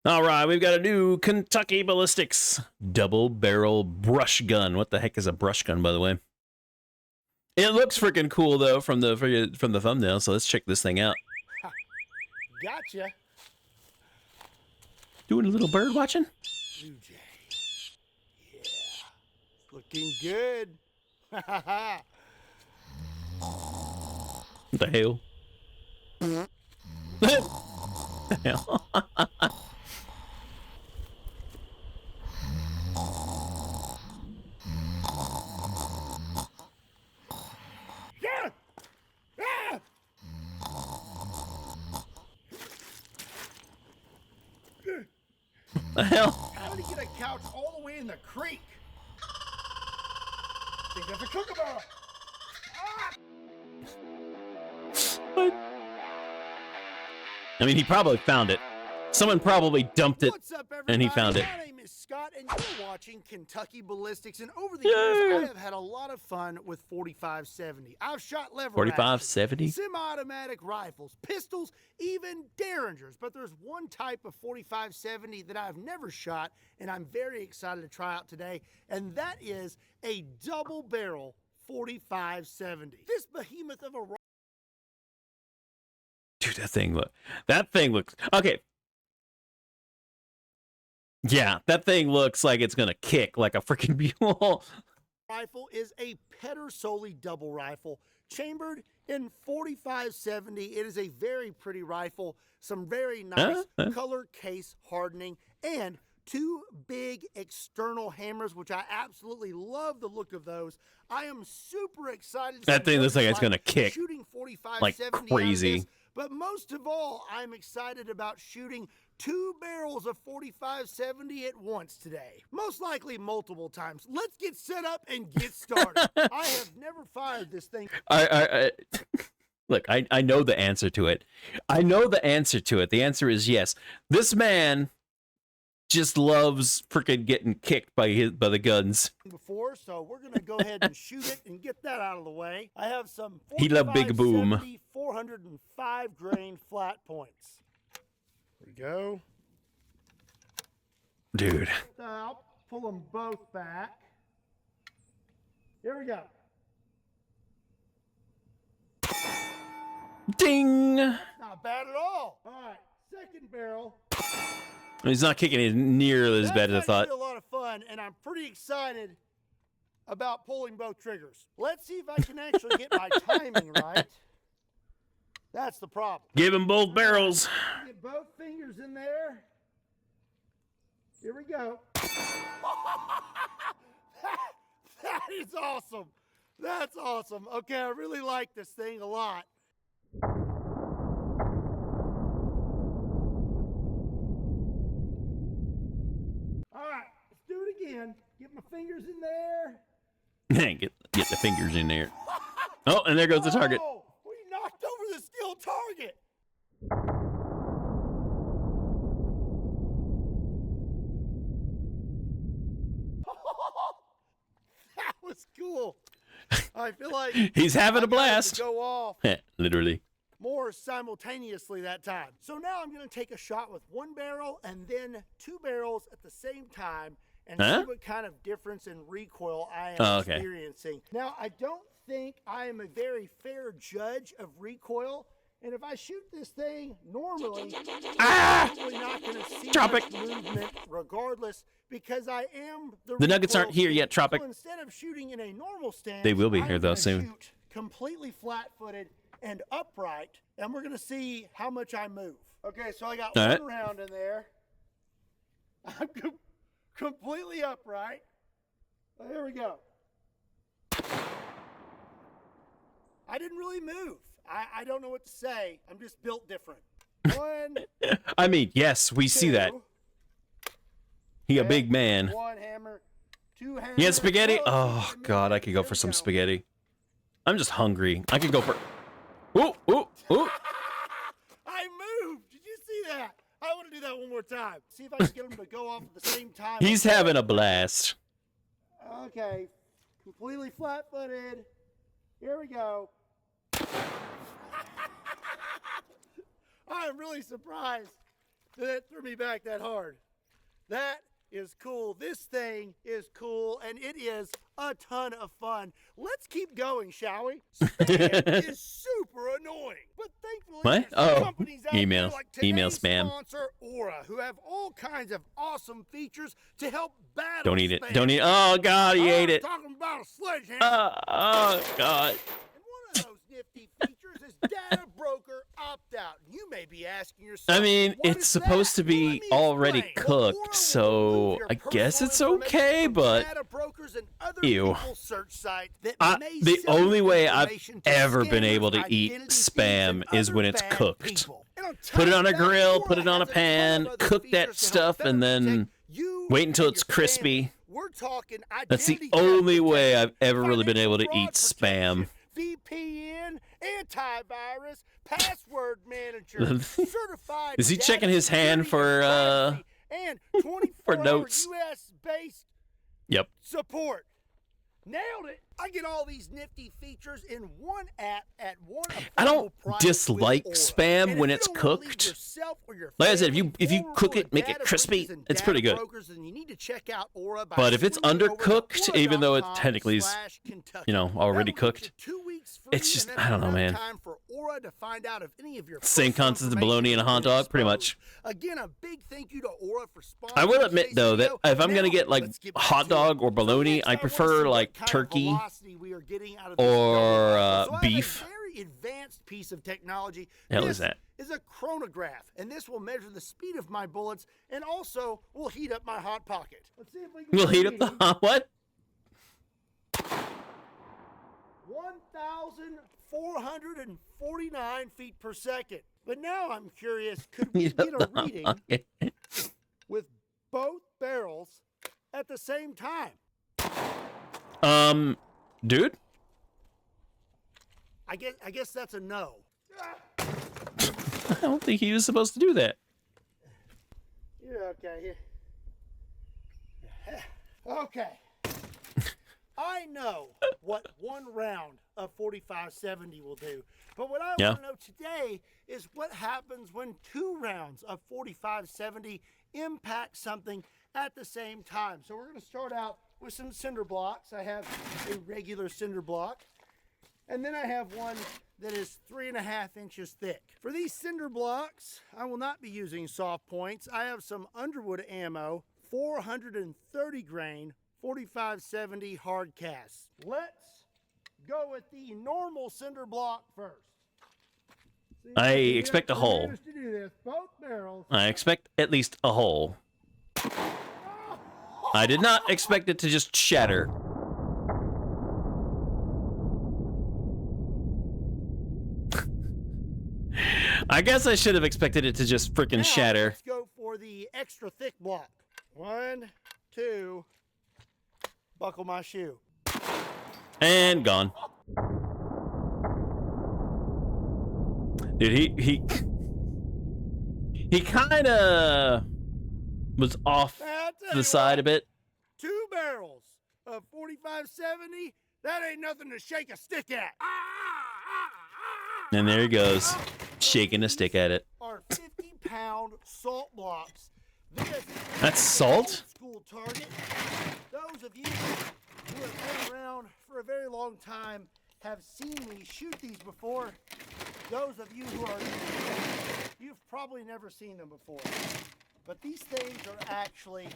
All right, we've got a new Kentucky Ballistics double barrel brush gun. What the heck is a brush gun, by the way? It looks freaking cool though from the thumbnail. So let's check this thing out. Gotcha. Doing a little bird watching. Blue jay. Yeah. Looking good. What the hell? What the hell? Yeah. Ah! The hell? How did he get a couch all the way in the creek? Think that's a kookaburra. Ah! What? I mean, he probably found it. Someone probably dumped it, What's up, everybody? and he found it. My name is Scott, and you're watching Kentucky Ballistics. And over the years, I have had a lot of fun with 4570. I've shot lever 4570? semi-automatic rifles, pistols, even derringers. But there's one type of 4570 that I've never shot, and I'm very excited to try out today, and that is a double-barrel 4570. This behemoth of a rifle. Dude, that thing looks okay. Yeah, that thing looks like it's gonna kick like a freaking mule. Rifle is a Pedersoli double rifle, chambered in 4570. It is a very pretty rifle, some very nice color case hardening, and two big external hammers, which I absolutely love the look of those. I am super excited. That thing looks like it's gonna kick shooting 4570 like crazy. But most of all, I'm excited about shooting two barrels of 4570 at once today. Most likely multiple times. Let's get set up and get started. I have never fired this thing. Look, I know the answer to it. I know the answer to it. The answer is yes. This man just loves freaking getting kicked by the guns. Before, so we're gonna go ahead and shoot it and get that out of the way. I have some He loved big boom. 405 grain flat points. There we go. Dude. I'll pull them both back. Here we go. Ding! Not bad at all. All right, second barrel. He's not kicking it near as bad as I thought. That's a lot of fun, and I'm pretty excited about pulling both triggers. Let's see if I can actually get my timing right. That's the problem. Give him both barrels. Get both fingers in there. Here we go. That is awesome. That's awesome. Okay, I really like this thing a lot. All right, let's do it again. Get my fingers in there. get the fingers in there. Oh, and there goes the target. Oh, we knocked over the steel target. That was cool. I feel like he's having a blast. Go off. Literally. More simultaneously that time. So now I'm going to take a shot with one barrel and then two barrels at the same time and see what kind of difference in recoil I am experiencing. Now, I don't think I am a very fair judge of recoil. And if I shoot this thing normally, I'm probably not going to see much movement regardless because I am the nuggets aren't here yet, Tropic. So instead of shooting in a normal stance, they will be here though soon. Shoot completely flat-footed and upright, and we're gonna see how much I move. Okay, so I got one round in there. I'm completely upright. Here we go. I didn't really move. I don't know what to say. I'm just built different. One. I mean, yes, we see that. He a big man. One hammer, two hammers. You had spaghetti? Oh God, I could go for some spaghetti. I'm just hungry. I could go for. Ooh, ooh, ooh. I moved. Did you see that? I want to do that one more time. See if I can get them to go off at the same time. He's having a blast. Okay. Completely flat-footed. Here we go. I'm really surprised that threw me back that hard. That is cool. This thing is cool, and it is a ton of fun. Let's keep going, shall we? Spam is super annoying, but thankfully what? there's companies out email, there like today's email spam. sponsor Aura, who have all kinds of awesome features to help battle Don't eat spam. it. Don't eat. Oh God, he ate it. Talking about a sledgehammer. Oh God. And one of those nifty features is data broker opt-out. You may be asking yourself, I mean, what it's is supposed that? to be Well, let me already explain. Well, Aura will cooked, so remove your I guess personal it's information okay, from but data brokers and other ew. people's search sites that may the sell only your way I've information to ever been scammers, able to eat identity thieves, spam and is other when it's bad cooked. people. And on top Put it on a of that, grill, Aura put it on a has ton pan, of other cook features that to help stuff, better and then protect you wait until and it's your crispy. family. We're talking That's the identity only theft way protection, I've ever really been financial able to fraud eat spam. protection, VPN, antivirus, password manager, certified. Is he data checking his hand security for and privacy, and 24-hour notes? US-based Yep. support. Nailed it. I get all these nifty features in one app at one I don't affordable price dislike with Aura. spam And when if it's you don't wanna leave cooked. yourself or your Like I said, if family you vulnerable cook to it, make it data crispy, breaches and it's data pretty good. brokers, then you need to check out Aura by But if it's swinging over to undercooked, even though it technically is, Aura.com/Kentucky. you know, already That'll get cooked, you 2 weeks free, it's just, and then I don't know, enough man. time for Aura to find out if any of your Same personal concept of bologna and a information hot has been dog, pretty exposed. much. Again, a big thank you to Aura for sponsoring I will admit today's though that video. if I'm gonna Now, get like let's get back hot to dog it. or So bologna, next, I wanna see prefer what like kind of turkey velocity we are getting out of this or double rifle. So I have a beef. very advanced piece of technology. The hell This is that? is a chronograph, and this will measure the speed of my bullets and also will heat up my hot pocket. Let's see if we can We'll get heat a up the reading. hot what? 1,449 feet per second. But now I'm curious, could we Heat get up a the reading hot pocket. with both barrels at the same time? Dude? I guess that's a no. I don't think he was supposed to do that. You're okay. Okay. I know what one round of 45-70 will do, but what I Yeah. want to know today is what happens when 2 rounds of 45-70 impact something at the same time. So we're going to start out with some cinder blocks. I have a regular cinder block, and then I have one that is 3.5 inches thick. For these cinder blocks, I will not be using soft points. I have some Underwood ammo, 430 grain, 45-70 hard cast. Let's go with the normal cinder block first. See, I we expect a actually hole. managed to do this. Both barrels. I expect at least a hole. I did not expect it to just shatter. I guess I should have expected it to just freaking Now, shatter. let's go for the extra thick block. 1, 2. Buckle my shoe. And gone. Dude, he kind of was off I'll tell to the you side what, a bit. 2 barrels of 45-70. That ain't nothing to shake a stick at. And there he goes, shaking a stick at it. Are 50-pound salt blocks. This That's is salt? an old school target. Those of you who have been around for a very long time have seen me shoot these before. Those of you who are new, you've probably never seen them before. But these things are actually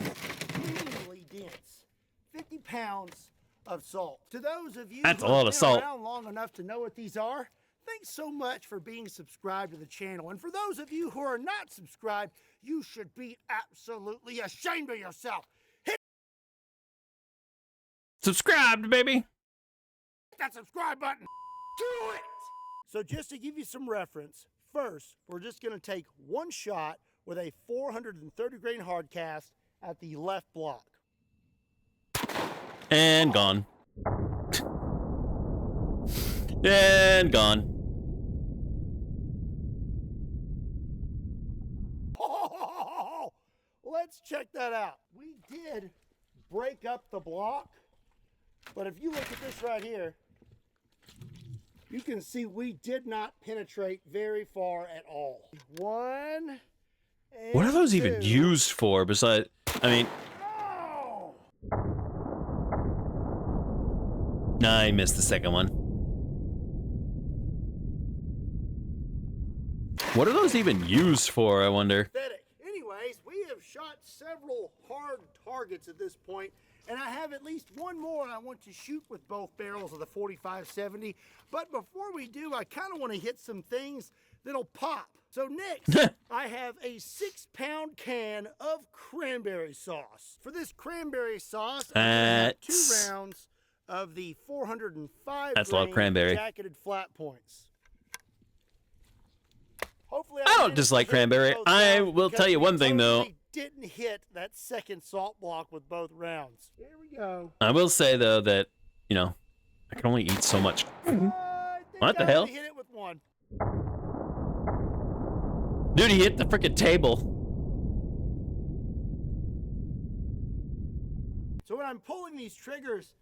extremely dense. 50 pounds of salt. To those of you That's who a lot have of been salt. around long enough to know what these are, thanks so much for being subscribed to the channel. And for those of you who are not subscribed, you should be absolutely ashamed of yourself. Hit Subscribed, baby. that subscribe button. Do it! So just to give you some reference, first, we're just going to take one shot with a 430 grain hard cast at the left block. And gone. And gone. Oh, let's check that out. We did break up the block, but if you look at this right here, you can see we did not penetrate very far at all. 1, What are those even used for? Besides, I mean, nah, I missed the second one. What are those even used for, I wonder? Anyways, we have shot several hard targets at this point, and I have at least one more I want to shoot with both barrels of the 45-70. But before we do, I kind of want to hit some things that'll pop. So next, I have a 6-pound can of cranberry sauce. For this cranberry sauce, I have 2 rounds of the 405 That's a lot of cranberry. Jacketed flat points. Hopefully I don't dislike cranberry. I will tell you one thing, though. Didn't hit that second salt block with both rounds. Here we go. I will say, though, that, you know, I can only eat so much. What the hell? Hit it with one. Dude, he hit the freaking table. So when I'm pulling these triggers,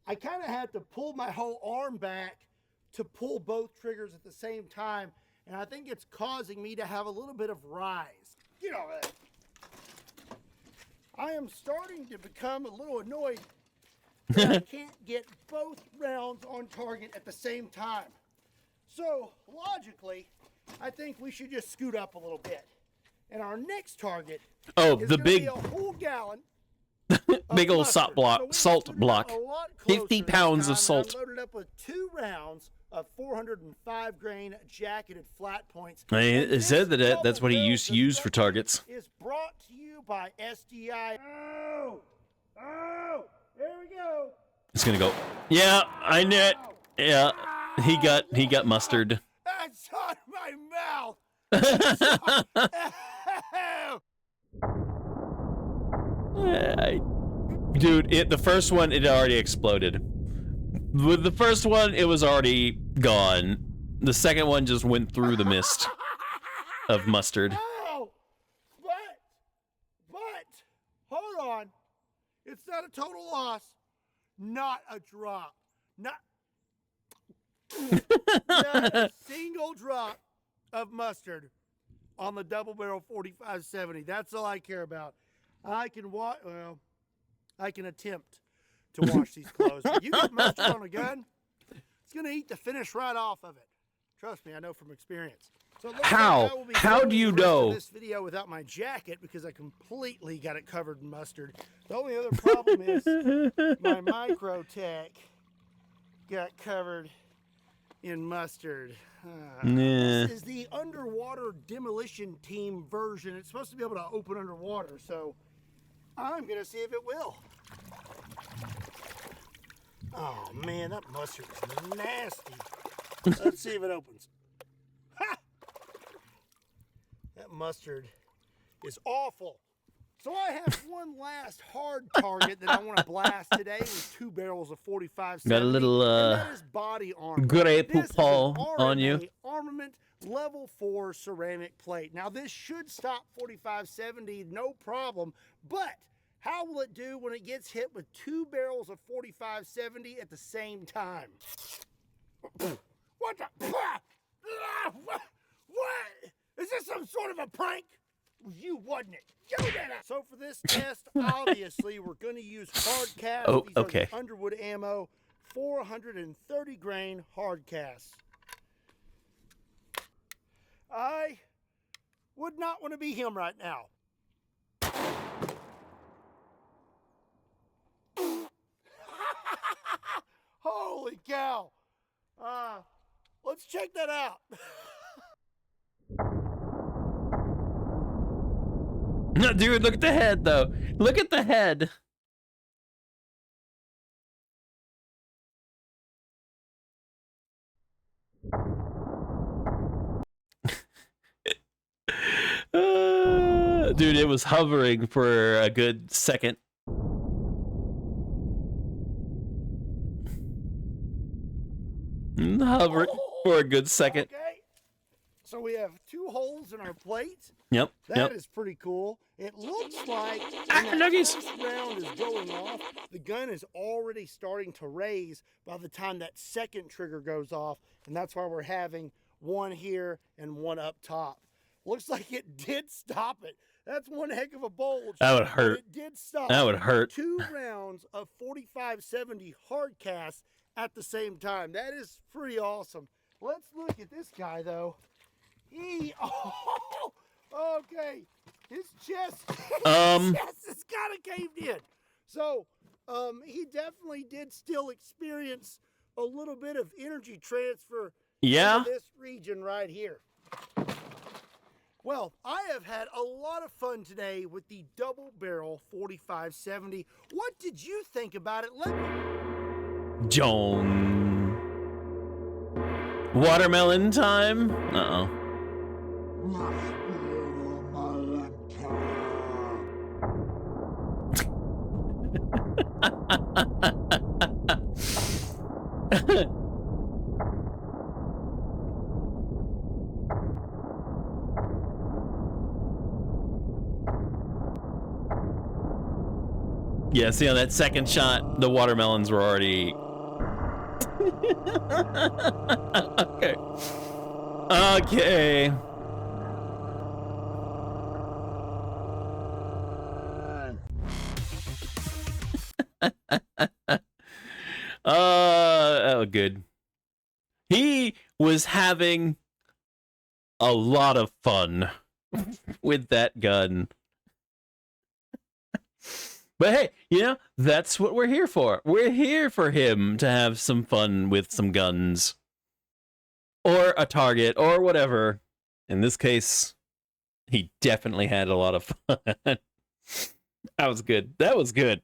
I kind of have to pull my whole arm back to pull both triggers at the same time. And I think it's causing me to have a little bit of rise. Get over there. I am starting to become a little annoyed that I can't get both rounds on target at the same time. So, logically, I think we should just scoot up a little bit. And our next target is the big, be a whole gallon big old mustard. salt block. 50 pounds of salt. I'm loaded up with 2 rounds of 405 grain jacketed flat points. I mean, it said that that's what he used to use for targets. Is brought to you by SDI. Oh, there we go. It's gonna go. Yeah, I knew it. Yeah, he got mustard. That's on my mouth. Dude, the first one, it already exploded. With the first one, it was already gone. The second one just went through the mist of mustard. Oh, but, hold on. It's not a total loss. Not a drop. Not a single drop of mustard on the double barrel 45-70. That's all I care about. I can attempt to wash these clothes. But you get mustard on a gun, it's gonna eat the finish right off of it. Trust me, I know from experience. So how do you know? This video without my jacket because I completely got it covered in mustard. The only other problem is my micro tech got covered in mustard. This is the underwater demolition team version. It's supposed to be able to open underwater, so I'm gonna see if it will. Oh man, that mustard is nasty. Let's see if it opens. Ha! That mustard is awful. So I have one last hard target that I want to blast today with 2 barrels of 45-70. Got a little that is body armor. Grey Poupon on you. Armament level 4 ceramic plate. Now this should stop 45-70, no problem, but how will it do when it gets hit with 2 barrels of 45-70 at the same time? What the? What? Is this some sort of a prank? You wasn't it? You did it. So for this test, obviously, we're going to use hard cast. Oh, These okay. are the Underwood ammo, 430 grain hard cast. I would not want to be him right now. Holy cow. Let's check that out. No, dude, look at the head, though. Look at the head. Dude, it was hovering for a good second. Hovering for a good second. Okay. So we have 2 holes in our plate. Yep. That is pretty cool. It looks like when the first round is going off, the gun is already starting to raise by the time that second trigger goes off, and that's why we're having one here and one up top. Looks like it did stop it. That's one heck of a bulge. That would hurt. It did stop. That would hurt. 2 rounds of 45-70 hard cast at the same time. That is pretty awesome. Let's look at this guy, though. Okay. His chest is kind of caved in. So, he definitely did still experience a little bit of energy transfer in this region right here. Well, I have had a lot of fun today with the double barrel 45-70. What did you think about it? Let me... John. Watermelon time? Uh-oh. Yeah, see on that second shot, the watermelons were already... Okay. Okay. Oh, good. He was having a lot of fun with that gun. But hey, you know, that's what we're here for. We're here for him to have some fun with some guns. Or a target, or whatever. In this case, he definitely had a lot of fun. That was good. That was good.